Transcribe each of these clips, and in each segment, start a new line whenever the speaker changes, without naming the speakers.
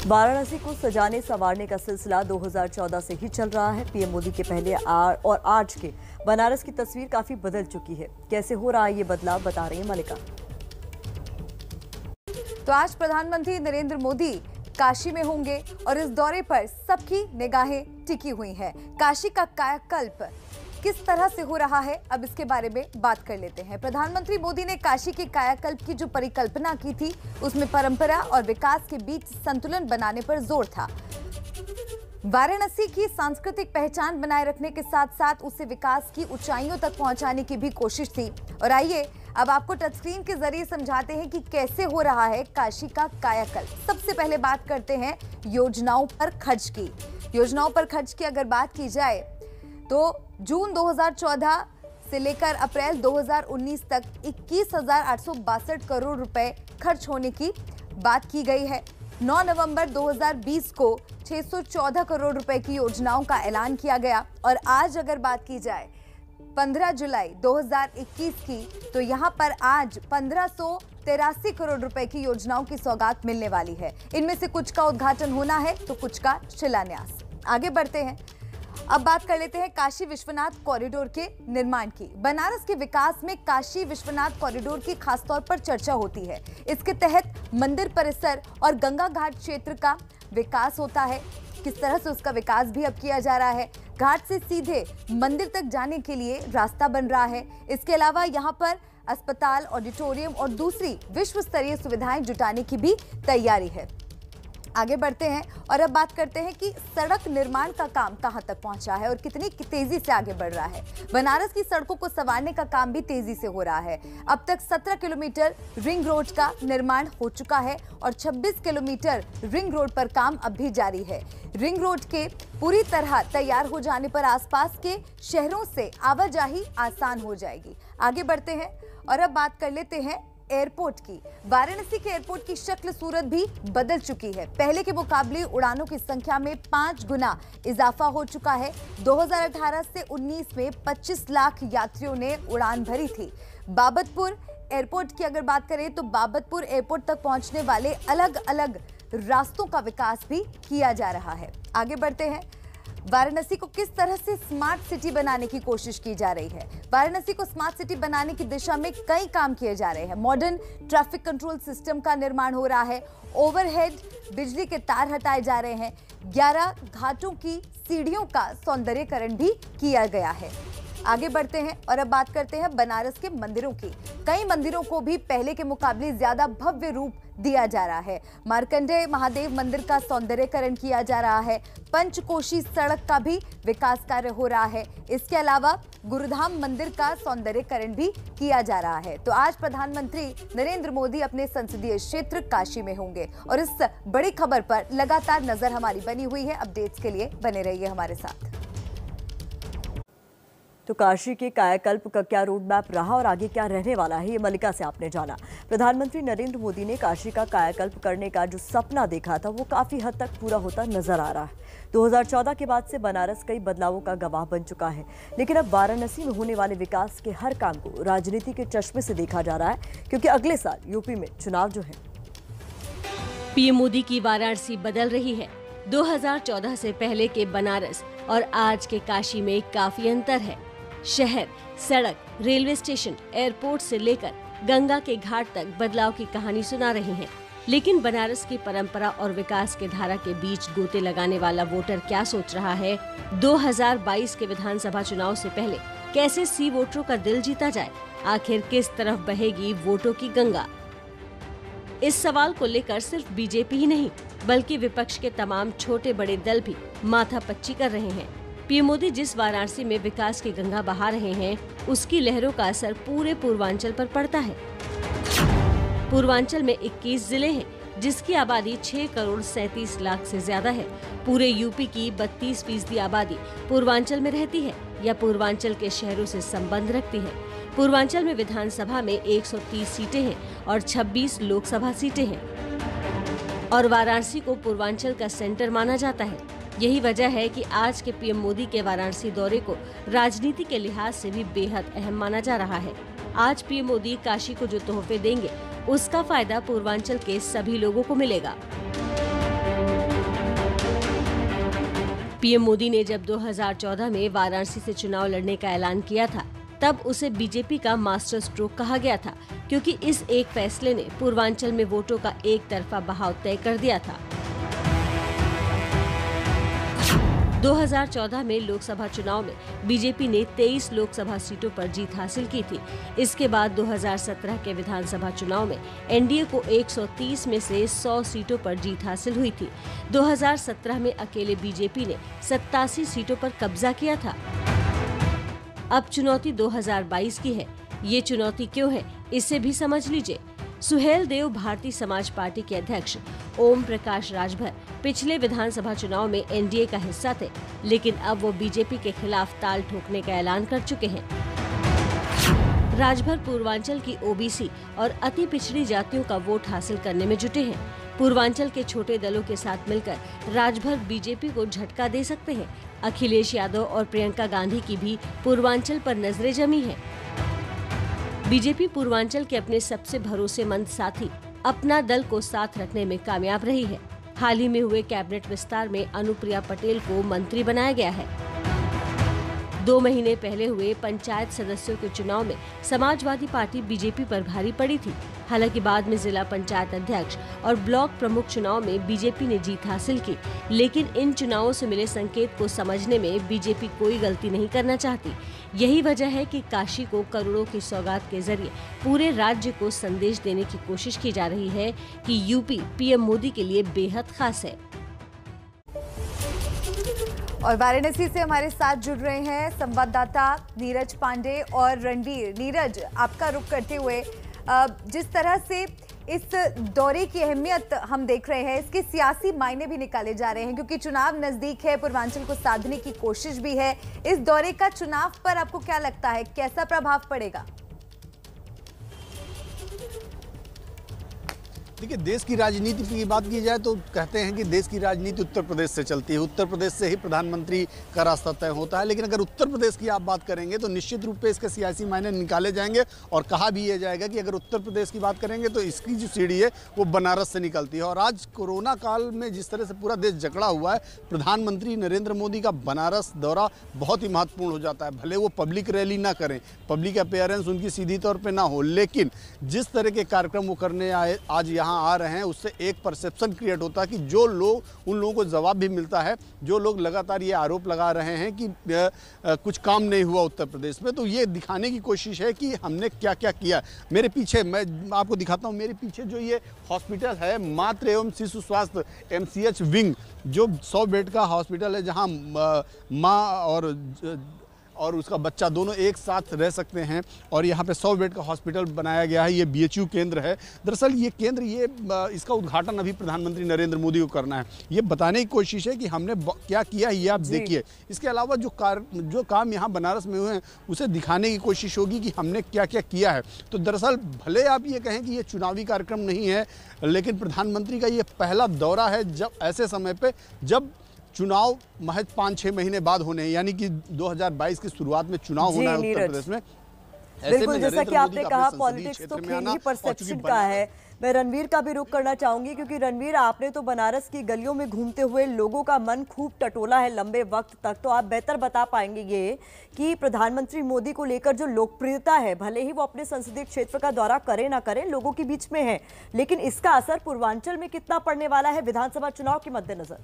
वाराणसी को सजाने संवारने का सिलसिला 2014 से ही चल रहा है। पीएम मोदी के पहले और आज के बनारस की तस्वीर काफी बदल चुकी है। कैसे हो रहा है ये बदलाव, बता रही है मलिका।
तो आज प्रधानमंत्री नरेंद्र मोदी काशी में होंगे और इस दौरे पर सबकी निगाहें टिकी हुई हैं। काशी का कायाकल्प किस तरह से हो रहा है, अब इसके बारे में बात कर लेते हैं। प्रधानमंत्री मोदी ने काशी के कायाकल्प की जो परिकल्पना की थी, उसमें परंपरा और विकास के बीच संतुलन बनाने पर जोर था। वाराणसी की सांस्कृतिक पहचान बनाए रखने के साथ साथ उसे विकास की ऊंचाइयों तक पहुंचाने की भी कोशिश थी। और आइए अब आपको टच स्क्रीन के जरिए समझाते हैं कि कैसे हो रहा है काशी का कायाकल्प। सबसे पहले बात करते हैं योजनाओं पर खर्च की। योजनाओं पर खर्च की अगर बात की जाए तो जून 2014 से लेकर अप्रैल 2019 तक 21,862 करोड़ रुपए खर्च होने की बात की गई है। 9 नवंबर 2020 को 614 करोड़ रुपए की योजनाओं का ऐलान किया गया और आज अगर बात की जाए 15 जुलाई 2021 की, तो यहां पर आज 1583 करोड़ रुपए की योजनाओं की सौगात मिलने वाली है। इनमें से कुछ का उद्घाटन होना है तो कुछ का शिलान्यास। आगे बढ़ते हैं, अब बात कर लेते हैं काशी विश्वनाथ कॉरिडोर के निर्माण की। बनारस के विकास में काशी विश्वनाथ कॉरिडोर की खासतौर पर चर्चा होती है। इसके तहत मंदिर परिसर और गंगा घाट क्षेत्र का विकास होता है। किस तरह से उसका विकास भी अब किया जा रहा है। घाट से सीधे मंदिर तक जाने के लिए रास्ता बन रहा है। इसके अलावा यहाँ पर अस्पताल, ऑडिटोरियम और दूसरी विश्व स्तरीय सुविधाएं जुटाने की भी तैयारी है। आगे बढ़ते हैं और अब बात करते हैं कि सड़क निर्माण का काम कहां तक पहुंचा है और कितनी तेजी से आगे बढ़ रहा है। बनारस की सड़कों को संवारने का काम भी तेजी से हो रहा है। अब तक 17 किलोमीटर रिंग रोड का निर्माण हो चुका है और 26 किलोमीटर रिंग रोड पर काम अब भी जारी है। रिंग रोड के पूरी तरह तैयार हो जाने पर आसपास के शहरों से आवाजाही आसान हो जाएगी। आगे बढ़ते हैं और अब बात कर लेते हैं एयरपोर्ट की। वाराणसी के एयरपोर्ट की शक्ल सूरत भी बदल चुकी है। पहले के मुकाबले उड़ानों की संख्या में 5 गुना इजाफा हो चुका है। 2018 से 19 में 25 लाख यात्रियों ने उड़ान भरी थी। बाबतपुर एयरपोर्ट की अगर बात करें तो बाबतपुर एयरपोर्ट तक पहुंचने वाले अलग अलग रास्तों का विकास भी किया जा रहा है। आगे बढ़ते हैं, वाराणसी को किस तरह से स्मार्ट सिटी बनाने की कोशिश की जा रही है। वाराणसी को स्मार्ट सिटी बनाने की दिशा में कई काम किए जा रहे हैं। मॉडर्न ट्रैफिक कंट्रोल सिस्टम का निर्माण हो रहा है। ओवरहेड बिजली के तार हटाए जा रहे हैं। 11 घाटों की सीढ़ियों का सौंदर्यीकरण भी किया गया है। आगे बढ़ते हैं और अब बात करते हैं बनारस के मंदिरों की। कई मंदिरों को भी पहले के मुकाबले ज्यादा भव्य रूप दिया जा रहा है। मार्कंडेय महादेव मंदिर का सौंदर्यीकरण किया जा रहा है। पंचकोशी सड़क का भी विकास कार्य हो रहा है। इसके अलावा गुरुधाम मंदिर का सौंदर्यीकरण भी किया जा रहा है। तो आज प्रधानमंत्री नरेंद्र मोदी अपने संसदीय क्षेत्र काशी में होंगे और इस बड़ी खबर पर लगातार नजर हमारी बनी हुई है। अपडेट्स के लिए बने रहिए हमारे साथ।
तो काशी के कायाकल्प का क्या रोड मैप रहा और आगे क्या रहने वाला है, ये मलिका से आपने जाना। प्रधानमंत्री नरेंद्र मोदी ने काशी का कायाकल्प करने का जो सपना देखा था वो काफी हद तक पूरा होता नजर आ रहा है। 2014 के बाद से बनारस कई बदलावों का गवाह बन चुका है, लेकिन अब वाराणसी में होने वाले विकास के हर काम को राजनीति के चश्मे से देखा जा रहा है, क्योंकि अगले साल यूपी में चुनाव जो है।
पीएम मोदी की वाराणसी बदल रही है। 2014 से पहले के बनारस और आज के काशी में काफी अंतर है। शहर, सड़क, रेलवे स्टेशन, एयरपोर्ट से लेकर गंगा के घाट तक बदलाव की कहानी सुना रहे हैं। लेकिन बनारस की परंपरा और विकास के धारा के बीच गोते लगाने वाला वोटर क्या सोच रहा है? 2022 के विधानसभा चुनाव से पहले कैसे सी वोटरों का दिल जीता जाए? आखिर किस तरफ बहेगी वोटों की गंगा? इस सवाल को लेकर सिर्फ बीजेपी ही नहीं, बल्कि विपक्ष के तमाम छोटे बड़े दल भी माथापच्ची कर रहे हैं। पीएम मोदी जिस वाराणसी में विकास की गंगा बहा रहे हैं, उसकी लहरों का असर पूरे पूर्वांचल पर पड़ता है। पूर्वांचल में 21 जिले हैं, जिसकी आबादी 6 करोड़ 37 लाख से ज्यादा है। पूरे यूपी की 32% आबादी पूर्वांचल में रहती है या पूर्वांचल के शहरों से संबंध रखती है। पूर्वांचल में विधानसभा में 130 सीटें हैं और 26 लोकसभा सीटें हैं और वाराणसी को पूर्वांचल का सेंटर माना जाता है। यही वजह है कि आज के पीएम मोदी के वाराणसी दौरे को राजनीति के लिहाज से भी बेहद अहम माना जा रहा है। आज पीएम मोदी काशी को जो तोहफे देंगे, उसका फायदा पूर्वांचल के सभी लोगों को मिलेगा। पीएम मोदी ने जब 2014 में वाराणसी से चुनाव लड़ने का ऐलान किया था, तब उसे बीजेपी का मास्टर स्ट्रोक कहा गया था, क्योंकि इस एक फैसले ने पूर्वांचल में वोटों का एक तरफा बहाव तय कर दिया था। 2014 में लोकसभा चुनाव में बीजेपी ने 23 लोकसभा सीटों पर जीत हासिल की थी। इसके बाद 2017 के विधानसभा चुनाव में एनडीए को 130 में से 100 सीटों पर जीत हासिल हुई थी। 2017 में अकेले बीजेपी ने 87 सीटों पर कब्जा किया था। अब चुनौती 2022 की है। ये चुनौती क्यों है, इसे भी समझ लीजिए। सुहेल देव भारतीय समाज पार्टी के अध्यक्ष ओम प्रकाश राजभर पिछले विधानसभा चुनाव में एनडीए का हिस्सा थे, लेकिन अब वो बीजेपी के खिलाफ ताल ठोकने का ऐलान कर चुके हैं। राजभर पूर्वांचल की ओबीसी और अति पिछड़ी जातियों का वोट हासिल करने में जुटे हैं। पूर्वांचल के छोटे दलों के साथ मिलकर राजभर बीजेपी को झटका दे सकते हैं। अखिलेश यादव और प्रियंका गांधी की भी पूर्वांचल पर नजरें जमी हैं। बीजेपी पूर्वांचल के अपने सबसे भरोसेमंद साथी अपना दल को साथ रखने में कामयाब रही है। हाल ही में हुए कैबिनेट विस्तार में अनुप्रिया पटेल को मंत्री बनाया गया है। 2 महीने पहले हुए पंचायत सदस्यों के चुनाव में समाजवादी पार्टी बीजेपी पर भारी पड़ी थी। हालांकि बाद में जिला पंचायत अध्यक्ष और ब्लॉक प्रमुख चुनाव में बीजेपी ने जीत हासिल की, लेकिन इन चुनावों से मिले संकेत को समझने में बीजेपी कोई गलती नहीं करना चाहती। यही वजह है कि काशी को करोड़ों की सौगात के जरिए पूरे राज्य को संदेश देने की कोशिश की जा रही है कि यूपी पीएम मोदी के लिए बेहद खास है।
और वाराणसी से हमारे साथ जुड़ रहे हैं संवाददाता नीरज पांडे और रणवीर। नीरज, आपका रुख करते हुए, जिस तरह से इस दौरे की अहमियत हम देख रहे हैं, इसके सियासी मायने भी निकाले जा रहे हैं, क्योंकि चुनाव नजदीक है, पूर्वांचल को साधने की कोशिश भी है। इस दौरे का चुनाव पर आपको क्या लगता है, कैसा प्रभाव पड़ेगा?
देखिए, देश की राजनीति की बात की जाए तो कहते हैं कि देश की राजनीति उत्तर प्रदेश से चलती है। उत्तर प्रदेश से ही प्रधानमंत्री का रास्ता तय होता है। लेकिन अगर उत्तर प्रदेश की आप बात करेंगे तो निश्चित रूप से इसके सियासी मायने निकाले जाएंगे और कहा भी यह जाएगा कि अगर उत्तर प्रदेश की बात करेंगे तो इसकी जो सीढ़ी है वो बनारस से निकलती है। और आज कोरोना काल में जिस तरह से पूरा देश जकड़ा हुआ है, प्रधानमंत्री नरेंद्र मोदी का बनारस दौरा बहुत ही महत्वपूर्ण हो जाता है। भले वो पब्लिक रैली ना करें, पब्लिक अपीयरेंस उनकी सीधी तौर पर ना हो, लेकिन जिस तरह के कार्यक्रम वो करने आए आज यहाँ आ रहे हैं, उससे एक परसेप्शन क्रिएट होता है कि जो लोग, उन लोगों को जवाब भी मिलता है जो लोग लगातार ये आरोप लगा रहे हैं कि कुछ काम नहीं हुआ उत्तर प्रदेश में। तो ये दिखाने की कोशिश है कि हमने क्या क्या किया। मेरे पीछे मैं आपको दिखाता हूँ, मेरे पीछे जो ये हॉस्पिटल है, मातृ एवं शिशु स्वास्थ्य MCH विंग, जो 100 बेड का हॉस्पिटल है, जहाँ माँ और उसका बच्चा दोनों एक साथ रह सकते हैं। और यहाँ पे 100 बेड का हॉस्पिटल बनाया गया है। ये BHU केंद्र है। दरअसल ये केंद्र, इसका उद्घाटन अभी प्रधानमंत्री नरेंद्र मोदी को करना है। ये बताने की कोशिश है कि हमने क्या किया, ये आप देखिए। इसके अलावा जो काम यहाँ बनारस में हुए हैं, उसे दिखाने की कोशिश होगी कि हमने क्या क्या किया है। तो दरअसल भले आप ये कहें कि ये चुनावी कार्यक्रम नहीं है, लेकिन प्रधानमंत्री का ये पहला दौरा है जब ऐसे समय पर जब चुनाव महज 5-6 महीने बाद होने हैं, यानी कि 2022 की शुरुआत में चुनाव होना है उत्तर प्रदेश में।
बिल्कुल, जैसा कि आपने कहा, पॉलिटिक्स तो खेल ही परसेप्शन का है। मैं रणवीर का भी रुख करना चाहूंगी, क्योंकि रणवीर, आपने तो बनारस की गलियों में घूमते हुए लोगों का मन खूब टटोला है लंबे वक्त तक, तो आप बेहतर बता पाएंगे ये कि प्रधानमंत्री मोदी को लेकर जो लोकप्रियता है, भले ही वो अपने संसदीय क्षेत्र का दौरा करें ना करें, लोगों के बीच में है, लेकिन इसका असर पूर्वांचल में कितना पड़ने वाला है विधानसभा चुनाव के मद्देनजर?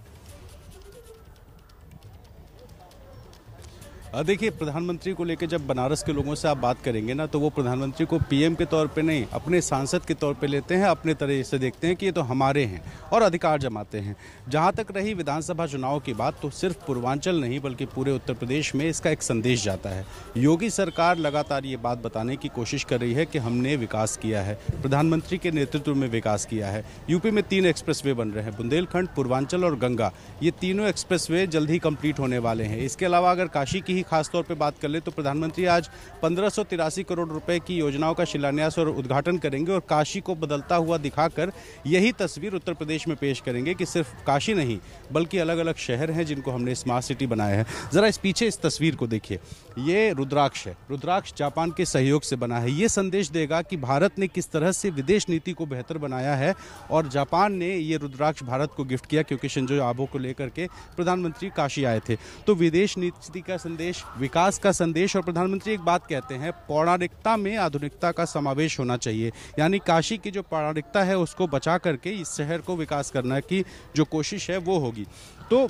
देखिए, प्रधानमंत्री को लेकर जब बनारस के लोगों से आप बात करेंगे ना, तो वो प्रधानमंत्री को पीएम के तौर पे नहीं, अपने सांसद के तौर पे लेते हैं, अपने तरह से देखते हैं कि ये तो हमारे हैं और अधिकार जमाते हैं। जहाँ तक रही विधानसभा चुनाव की बात, तो सिर्फ पूर्वांचल नहीं बल्कि पूरे उत्तर प्रदेश में इसका एक संदेश जाता है। योगी सरकार लगातार ये बात बताने की कोशिश कर रही है कि हमने विकास किया है, प्रधानमंत्री के नेतृत्व में विकास किया है। यूपी में 3 एक्सप्रेसवे बन रहे हैं, बुंदेलखंड, पूर्वांचल और गंगा। ये तीनों एक्सप्रेसवे जल्द ही कंप्लीट होने वाले हैं। इसके अलावा अगर काशी की ही खासतौर पे बात कर ले तो प्रधानमंत्री आज 1583 करोड़ रुपए की योजनाओं का शिलान्यास और उद्घाटन करेंगे और काशी को बदलता हुआ दिखाकर यही तस्वीर उत्तर प्रदेश में पेश करेंगे कि सिर्फ काशी नहीं बल्कि अलग अलग शहर हैं जिनको हमने स्मार्ट सिटी बनाया है। जरा इस पीछे इस तस्वीर को देखिए, ये रुद्राक्ष है। रुद्राक्ष जापान के सहयोग से बना है। ये संदेश देगा कि भारत ने किस तरह से विदेश नीति को बेहतर बनाया है और जापान ने ये रुद्राक्ष भारत को गिफ्ट किया क्योंकि शिंजो आबे को लेकर के प्रधानमंत्री काशी आए थे। तो विदेश नीति का संदेश, विकास का संदेश, और प्रधानमंत्री एक बात कहते हैं, पौराणिकता में आधुनिकता का समावेश होना चाहिए, यानी काशी की जो पौराणिकता है उसको बचा करके इस शहर को विकास करने की जो कोशिश है वो होगी। तो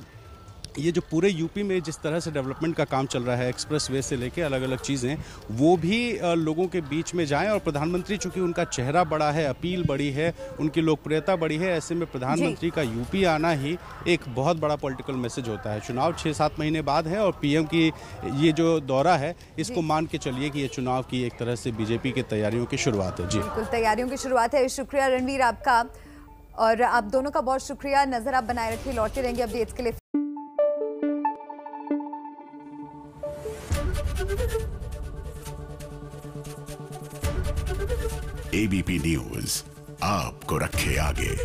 ये जो पूरे यूपी में जिस तरह से डेवलपमेंट का काम चल रहा है, एक्सप्रेस वे से लेके अलग अलग चीज़ें, वो भी लोगों के बीच में जाएं। और प्रधानमंत्री चूंकि उनका चेहरा बड़ा है, अपील बड़ी है, उनकी लोकप्रियता बड़ी है, ऐसे में प्रधानमंत्री का यूपी आना ही एक बहुत बड़ा पॉलिटिकल मैसेज होता है। चुनाव 6-7 महीने बाद है और पीएम की ये जो दौरा है इसको मान के चलिए कि ये चुनाव की एक तरह से बीजेपी की तैयारियों की शुरुआत है। जी
बिल्कुल, तैयारियों की शुरुआत है। शुक्रिया रणवीर आपका, और आप दोनों का बहुत शुक्रिया। नजर आप बनाए रखिए, लौटते रहेंगे अपडेट्स के लिए।
एबीपी न्यूज आपको रखे आगे।